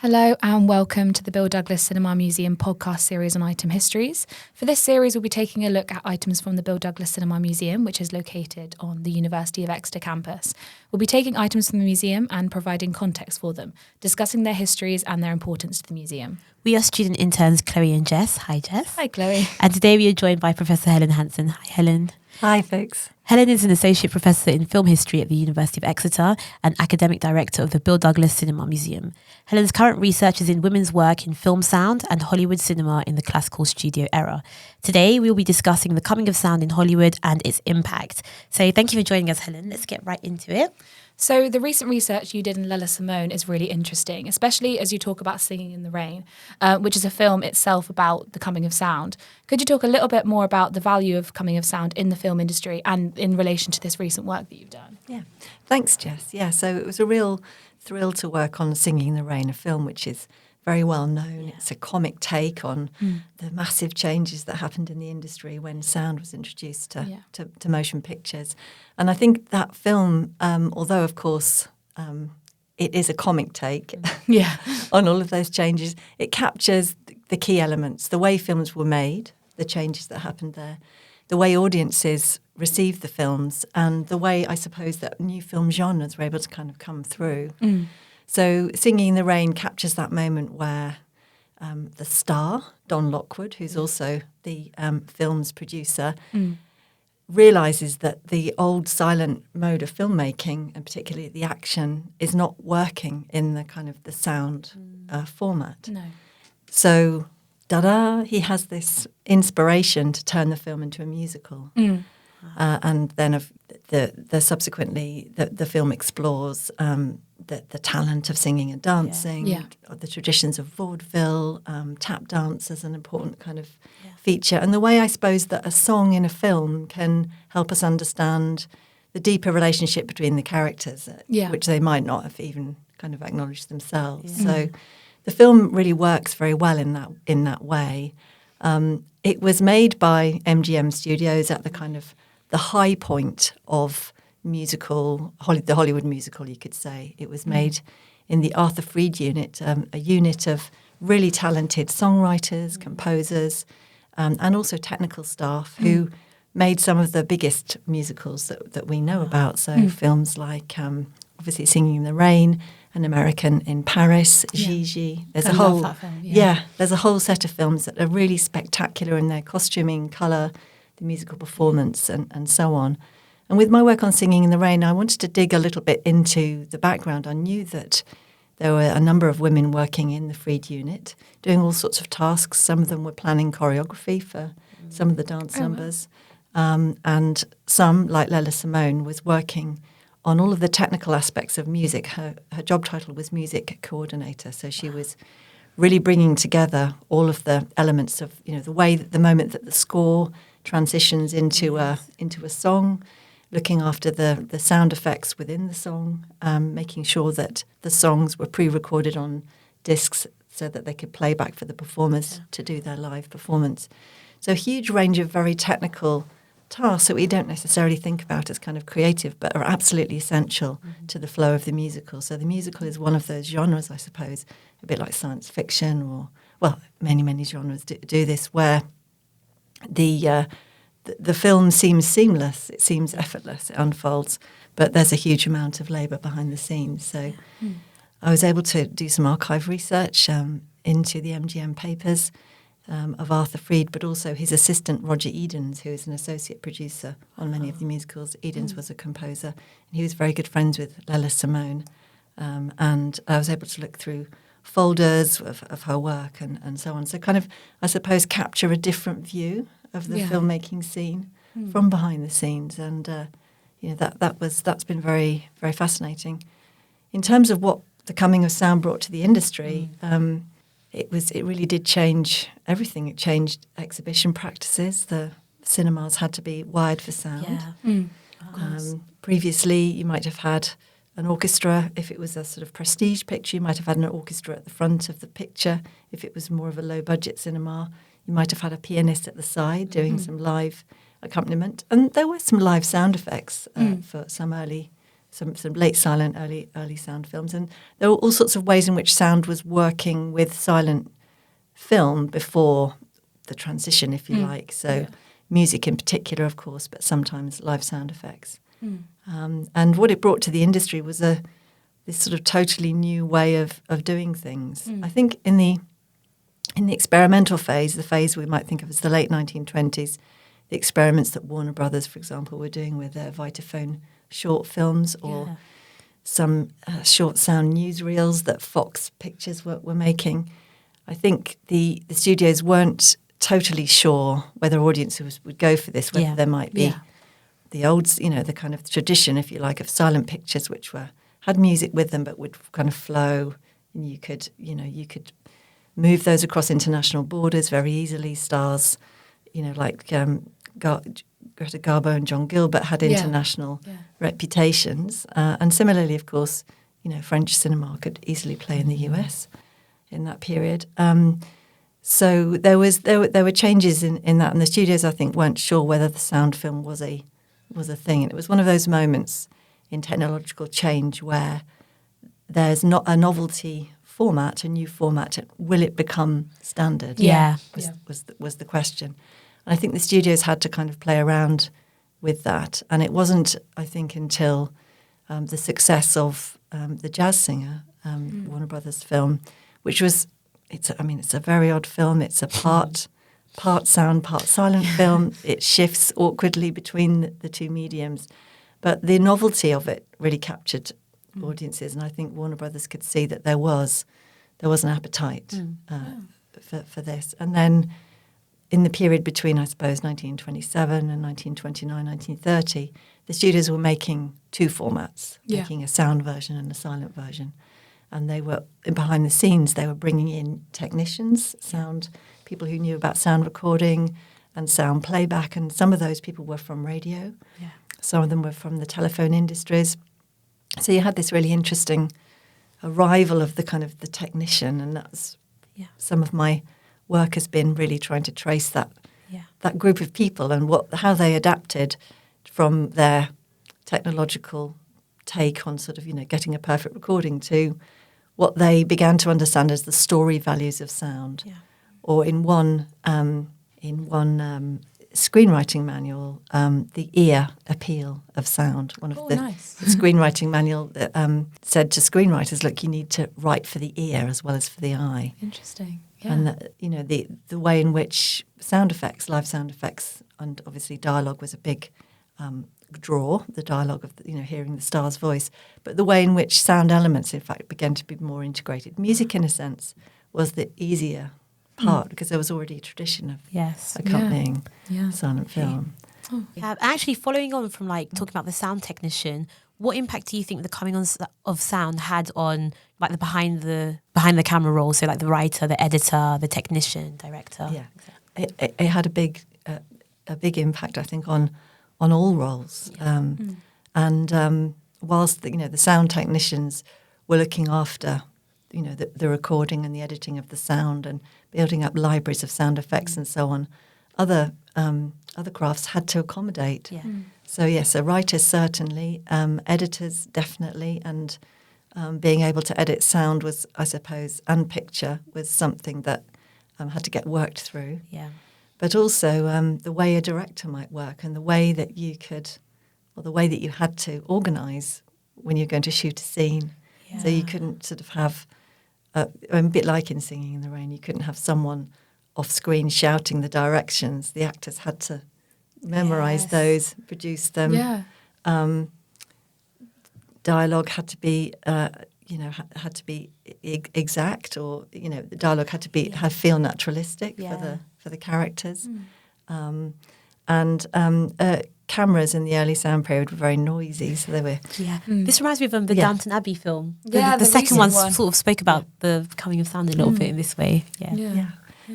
Hello and welcome to the Bill Douglas Cinema Museum podcast series on item histories. For this series, we'll be taking a look at items from the Bill Douglas Cinema Museum, which is located on the University of Exeter campus. We'll be taking items from the museum and providing context for them, discussing their histories and their importance to the museum. We are student interns Chloé and Jess. Hi, Jess. Hi, Chloé. And today we are joined by Professor Helen Hanson. Hi, Helen. Hi, folks. Helen is an associate professor in film history at the University of Exeter and academic director of the Bill Douglas Cinema Museum. Helen's current research is in women's work in film sound and Hollywood cinema in the classical studio era. Today, we will be discussing the coming of sound in Hollywood and its impact. So thank you for joining us, Helen. Let's get right into it. So the recent research you did in Lella Simone is really interesting, especially as you talk about Singing in the Rain, which is a film itself about the coming of sound. Could you talk a little bit more about the value of coming of sound in the film industry and in relation to this recent work that you've done? Yeah, thanks, Jess. Yeah, so it was a real thrill to work on Singing in the Rain, a film which is very well known. Yeah. It's a comic take on the massive changes that happened in the industry when sound was introduced to motion pictures. And I think that film, although of course it is a comic take on all of those changes, it captures the key elements, the way films were made, the changes that happened there, the way audiences received the films, and the way I suppose that new film genres were able to kind of come through. So Singing in the Rain captures that moment where the star, Don Lockwood, who's also the film's producer, realises that the old silent mode of filmmaking, and particularly the action, is not working in the kind of the sound format. No. So, he has this inspiration to turn the film into a musical. And then subsequently the film explores the talent of singing and dancing, the traditions of vaudeville, tap dance as an important kind of feature, and the way I suppose that a song in a film can help us understand the deeper relationship between the characters, which they might not have even kind of acknowledged themselves. So the film really works very well in that way. It was made by MGM Studios at the kind of the high point of the Hollywood musical, you could say. It was made in the Arthur Freed unit, a unit of really talented songwriters, composers, and also technical staff who made some of the biggest musicals that we know about. So films like, obviously, Singing in the Rain, An American in Paris, Gigi. There's a whole there's a whole set of films that are really spectacular in their costuming, colour, the musical performance, and so on. And with my work on Singing in the Rain, I wanted to dig a little bit into the background. I knew that there were a number of women working in the Freed unit, doing all sorts of tasks. Some of them were planning choreography for some of the dance numbers. And some, like Lella Simone, was working on all of the technical aspects of music. Her job title was music coordinator. So she was really bringing together all of the elements of, the way that the moment that the score transitions into a song, looking after the sound effects within the song, making sure that the songs were pre-recorded on discs so that they could play back for the performers to do their live performance. So a huge range of very technical tasks that we don't necessarily think about as kind of creative, but are absolutely essential to the flow of the musical. So the musical is one of those genres, I suppose, a bit like science fiction or, many, many genres do this, where the film seems seamless, it seems effortless, it unfolds, but there's a huge amount of labour behind the scenes. So I was able to do some archive research into the MGM papers of Arthur Freed, but also his assistant Roger Edens, who is an associate producer on many of the musicals. Edens was a composer, and he was very good friends with Lella Simone. And I was able to look through folders of her work and so on. So kind of, I suppose, capture a different view of the filmmaking scene from behind the scenes, and that's been very, very fascinating. In terms of what the coming of sound brought to the industry, it really did change everything. It changed exhibition practices. The cinemas had to be wired for sound. Previously, you might have had an orchestra. If it was a sort of prestige picture, you might have had an orchestra at the front of the picture. If it was more of a low-budget cinema, you might have had a pianist at the side doing some live accompaniment. And there were some live sound effects for some early some late silent, early sound films. And there were all sorts of ways in which sound was working with silent film before the transition, if you like. So music in particular, of course, but sometimes live sound effects. And what it brought to the industry was this sort of totally new way of doing things. I think in the experimental phase, the phase we might think of as the late 1920s, the experiments that Warner Brothers, for example, were doing with their Vitaphone short films or some short sound newsreels that Fox Pictures were making. I think the studios weren't totally sure whether audiences would go for this, whether there might be the old, the kind of tradition, if you like, of silent pictures, which had music with them but would kind of flow, and you could move those across international borders very easily. Stars, like Greta Garbo and John Gilbert had international reputations. And similarly, of course, French cinema could easily play in the US in that period. So there were changes in that, and the studios, I think, weren't sure whether the sound film was a thing. And it was one of those moments in technological change where there's not a novelty format, a new format. Will it become standard? Was the question. And I think the studios had to kind of play around with that. And it wasn't, I think, until the success of The Jazz Singer, Warner Brothers film, which was, it's a very odd film. It's a part sound, part silent film. It shifts awkwardly between the two mediums. But the novelty of it really captured audiences. And I think Warner Brothers could see that there was an appetite for this. And then in the period between, I suppose, 1927 and 1929, 1930, the studios were making two formats, making a sound version and a silent version. And they were, behind the scenes, they were bringing in technicians, sound people who knew about sound recording and sound playback. And some of those people were from radio. Yeah. Some of them were from the telephone industries. So you had this really interesting arrival of the kind of the technician, and that's some of my work has been really trying to trace that group of people and how they adapted from their technological take on sort of getting a perfect recording to what they began to understand as the story values of sound. Yeah. Or in one screenwriting manual, the ear appeal of sound. One of the screenwriting manual that said to screenwriters, look, you need to write for the ear as well as for the eye. Interesting. Yeah. And the way in which sound effects, live sound effects, and obviously dialogue was a big draw. The dialogue of hearing the star's voice, but the way in which sound elements, in fact, began to be more integrated. Music, in a sense, was the easier part because there was already a tradition of accompanying silent film. Oh. Actually, following on from talking about the sound technician, what impact do you think the coming on of sound had on the behind the camera role? So the writer, the editor, the technician, director. Yeah, it had a big impact, I think, on all roles. And whilst the sound technicians were looking after the recording and the editing of the sound and building up libraries of sound effects and so on, other crafts had to accommodate. Yeah. So writers certainly, editors definitely, and being able to edit sound was, I suppose, and picture was something that had to get worked through. Yeah. But also the way a director might work and the way that you had to organise when you're going to shoot a scene. Yeah. So you couldn't sort of have, a bit like in Singing in the Rain, you couldn't have someone off screen shouting the directions. The actors had to memorise those, produce them. Yeah. Dialogue had to be, had to be exact, or the dialogue had to be feel naturalistic for the characters. Cameras in the early sound period were very noisy, so they were. Yeah, this reminds me of the Downton Abbey film. The second one sort of spoke about the coming of sound a little bit in this way. Yeah.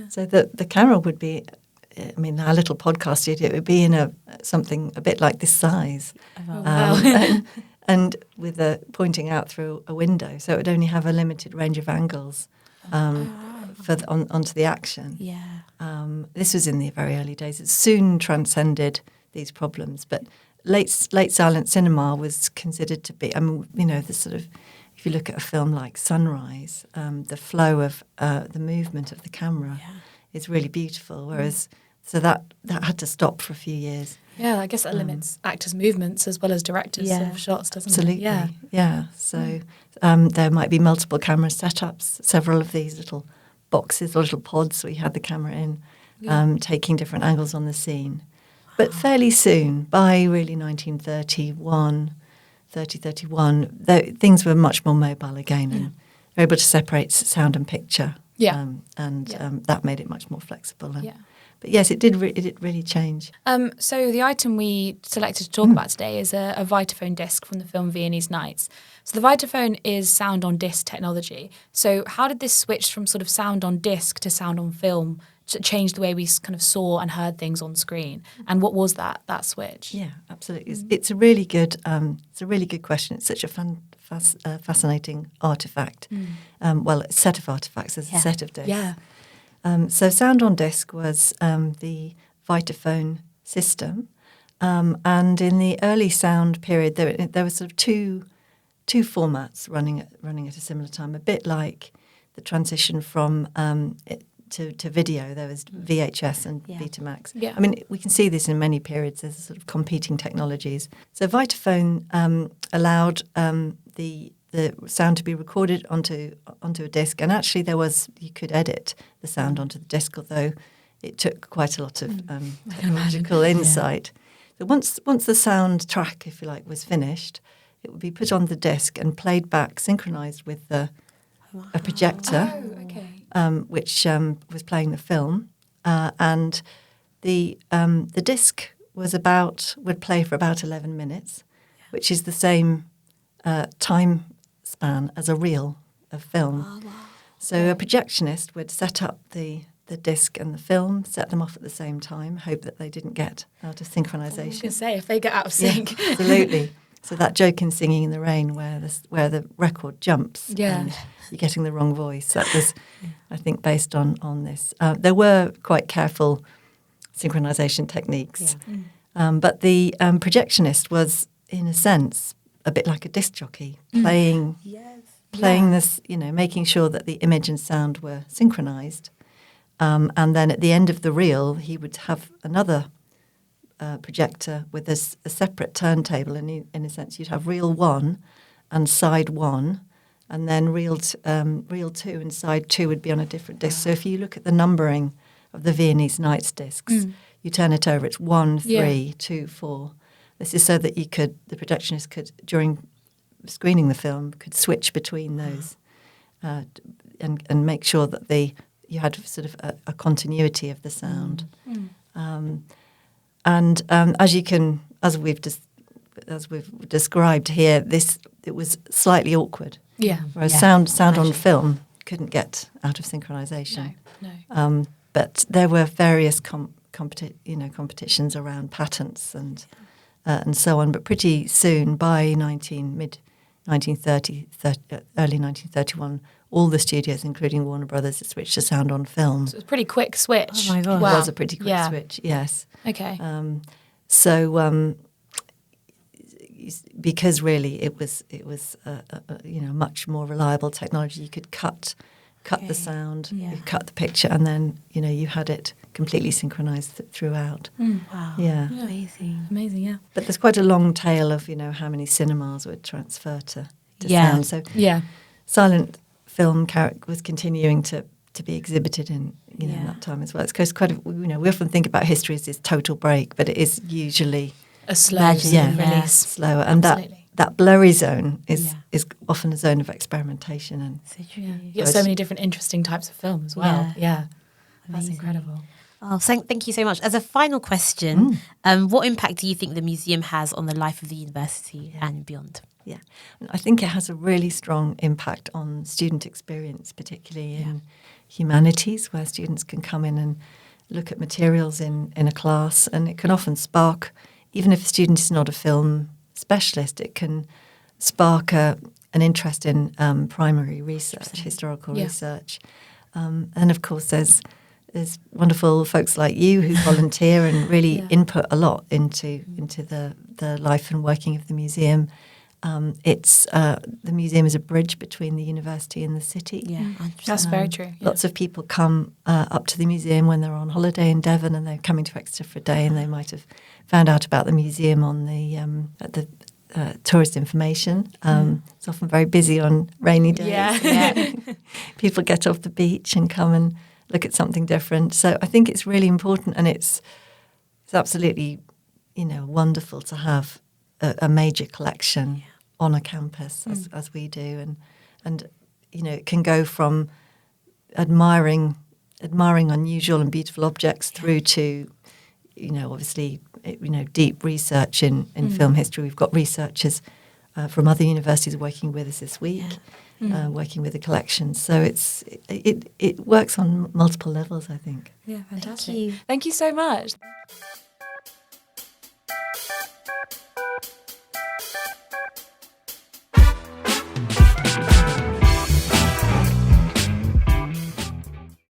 So the camera would be, our little podcast studio would be in something a bit like this size, and with pointing out through a window, so it would only have a limited range of angles onto the action. Yeah. This was in the very early days. It soon transcended these problems, but late silent cinema was considered to be, I mean, the sort of, if you look at a film like Sunrise, the flow of the movement of the camera is really beautiful, whereas so that had to stop for a few years. Yeah, I guess that limits actors' movements as well as directors' sort of shots, doesn't Absolutely. it? Yeah. So there might be multiple camera setups, several of these little boxes or little pods where you had the camera in, taking different angles on the scene. But fairly soon, by really 1931, things were much more mobile again and were able to separate sound and picture. That made it much more flexible. But yes, it did really change. So the item we selected to talk about today is a Vitaphone disc from the film Viennese Nights. So the Vitaphone is sound on disc technology. So how did this switch from sort of sound on disc to sound on film change the way we kind of saw and heard things on screen? And what was that switch? Yeah, absolutely. It's a really good question. It's such a fascinating artifact. A set of artifacts. There's a set of discs. Yeah. So sound on disc was the Vitaphone system, and in the early sound period, there were sort of two formats running at a similar time. A bit like the transition from to video. There was VHS and Betamax. Yeah. I mean, we can see this in many periods. There's sort of competing technologies. So Vitaphone allowed the sound to be recorded onto a disc, and actually you could edit the sound onto the disc, although it took quite a lot of technological insight. So once the sound track, if you like, was finished, it would be put on the disc and played back, synchronized with a projector, which was playing the film, and the disc would play for about 11 minutes, which is the same time span as a reel of film. Oh, wow. So a projectionist would set up the disc and the film, set them off at the same time, hope that they didn't get out of synchronization. I was going to say, if they get out of sync. Yeah, absolutely. So that joke in Singing in the Rain where the record jumps and you're getting the wrong voice, that was, I think, based on this. There were quite careful synchronization techniques, but the projectionist was, in a sense, a bit like a disc jockey, playing this, making sure that the image and sound were synchronized. And then at the end of the reel, he would have another projector with a separate turntable. And in a sense, you'd have reel 1 and side 1, and then reel 2 and side 2 would be on a different disc. So if you look at the numbering of the Viennese Nights discs, you turn it over, it's 1, 3, 2, 4. This is so that the projectionist could, during screening the film, could switch between those and make sure that you had sort of a continuity of the sound. As we've described here, it was slightly awkward. Yeah. Whereas sound on film couldn't get out of synchronization. No. But there were various competitions around patents and so on. But pretty soon, by mid 1930, early 1931, all the studios, including Warner Brothers, had switched to sound on film. So it was a pretty quick switch. Oh my God! It was a pretty quick switch. Yes. Okay. Because really it was much more reliable technology. You could cut the sound, you cut the picture, and then you had it completely synchronized throughout. Wow. Yeah. Amazing. Yeah. But there's quite a long tail of how many cinemas would transfer to sound. So silent film was continuing to be exhibited in that time as well. It's quite we often think about history as this total break, but it is usually a slow release, slower, and that blurry zone is often a zone of experimentation. And you get so many different interesting types of film as well. Yeah. That's incredible. Oh, thank you so much. As a final question, what impact do you think the museum has on the life of the university and beyond? Yeah, I think it has a really strong impact on student experience, particularly in humanities, where students can come in and look at materials in a class, and it can often spark, even if a student is not a film specialist, it can spark an interest in primary research, historical research. And of course, there's there's wonderful folks like you who volunteer and really input a lot into the life and working of the museum. The museum is a bridge between the university and the city. Yeah, that's very true. Lots of people come up to the museum when they're on holiday in Devon, and they're coming to Exeter for a day, and they might have found out about the museum on the tourist information. It's often very busy on rainy days. Yeah. People get off the beach and come and look at something different. So I think it's really important, and it's absolutely, wonderful to have a major collection on a campus as we do, and it can go from admiring unusual and beautiful objects through to obviously deep research in film history. We've got researchers from other universities working with us this week, working with the collections. So it works on multiple levels, I think. Yeah, fantastic. Thank you. Thank you so much.